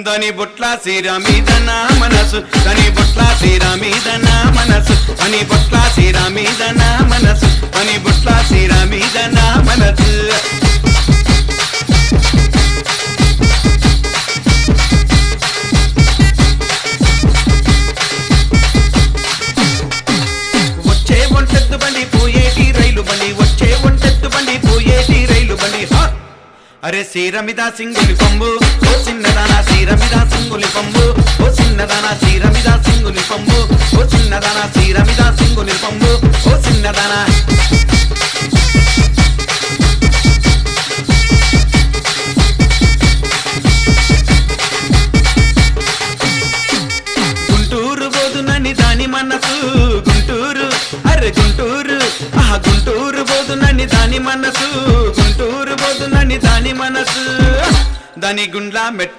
దని బొట్ల సీర మీద నా మనసు దని బొట్ల సీర మీద నా మనసు దని బొట్ల సీర మీద నా మనసు దని బొట్ల సీర మీద నా మనసు వచ్చే ఒంటెత్తు బండి పోయేటి రైలు బండి వచ్చే ఒంటెత్తు బండి పోయేటి రైలు బండి అరే సీరమిద సింగులి పంబు ఓ చిన్నదానా సీరమిద సింగులి పంబు ఓ చిన్నదానా సీరమిద సింగులి పంబు ఓ చిన్నదానా సీరమిద సింగులి పంబు ఓ చిన్నదానా గుంటూరు బోదునని దాని మనసు గుంటూరు అరే గుంటూరు ఆహా గుంటూరు బోదునని దాని మనసు గుంటూరు బోదునని దాని మనసు దాని గుండ్ల మెట్ట